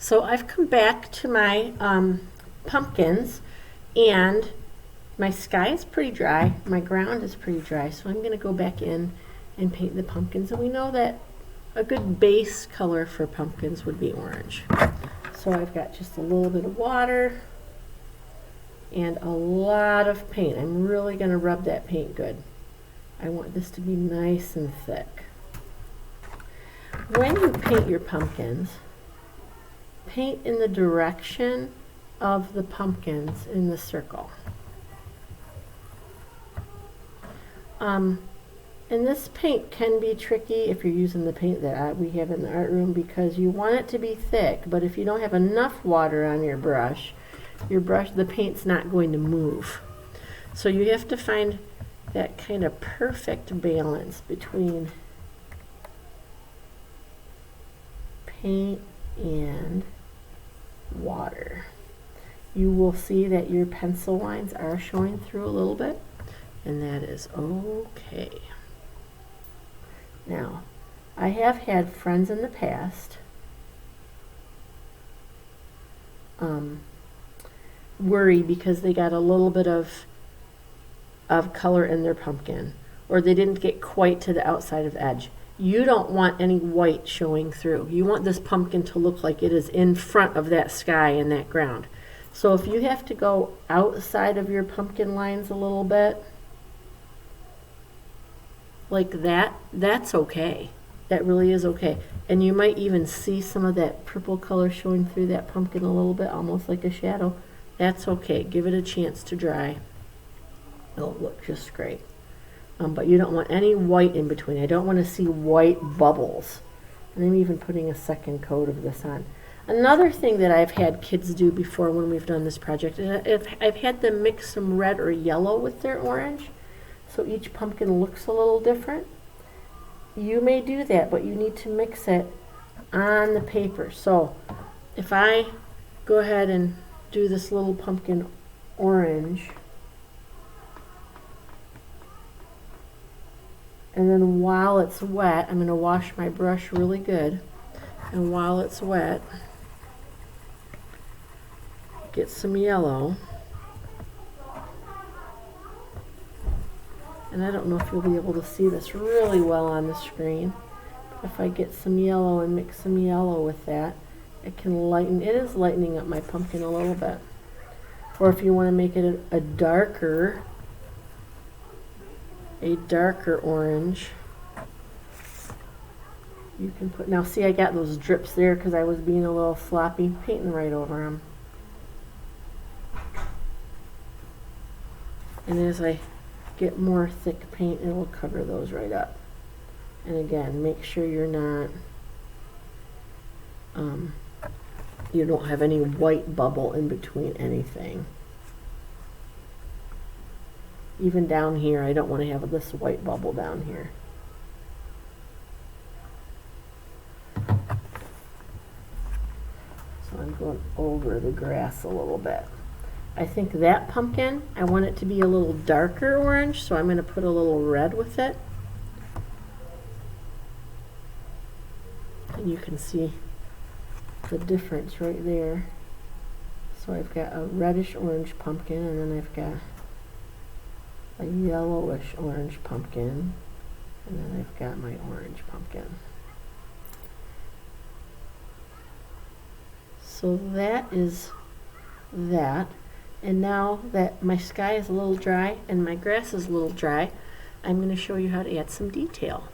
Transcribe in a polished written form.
So I've come back to my pumpkins, and my sky is pretty dry, my ground is pretty dry, so I'm going to go back in and paint the pumpkins. And we know that a good base color for pumpkins would be orange. So I've got just a little bit of water and a lot of paint. I'm really going to rub that paint good. I want this to be nice and thick. When you paint your pumpkins, paint in the direction of the pumpkins in the circle. And this paint can be tricky if you're using the paint that we have in the art room, because you want it to be thick, but if you don't have enough water on your brush, the paint's not going to move. So you have to find that kind of perfect balance between paint and water. You will see that your pencil lines are showing through a little bit, and that is okay. Now, I have had friends in the past worry because they got a little bit of color in their pumpkin, or they didn't get quite to the outside of the edge. You don't want any white showing through. You want this pumpkin to look like it is in front of that sky and that ground. So if you have to go outside of your pumpkin lines a little bit, like that, that's okay. That really is okay. And you might even see some of that purple color showing through that pumpkin a little bit, almost like a shadow. That's okay. Give it a chance to dry. It'll look just great. But you don't want any white in between. I don't want to see white bubbles. And I'm even putting a second coat of this on. Another thing that I've had kids do before when we've done this project is I've had them mix some red or yellow with their orange, so each pumpkin looks a little different. You may do that, but you need to mix it on the paper. So if I go ahead and do this little pumpkin orange, and then while it's wet, I'm going to wash my brush really good, and while it's wet, get some yellow. And I don't know if you'll be able to see this really well on the screen, but if I get some yellow and mix some yellow with that, it can lighten, it is lightening up my pumpkin a little bit. Or if you want to make it a darker orange, you can put, now see, I got those drips there because I was being a little sloppy, painting right over them. And as I get more thick paint, it will cover those right up. And again, make sure you're not, you don't have any white bubble in between anything. Even down here, I don't want to have this white bubble down here. So I'm going over the grass a little bit. I think that pumpkin, I want it to be a little darker orange, so I'm going to put a little red with it. And you can see the difference right there. So I've got a reddish orange pumpkin, and then I've got a yellowish orange pumpkin, and then I've got my orange pumpkin. So that is that. And now that my sky is a little dry and my grass is a little dry, I'm going to show you how to add some detail.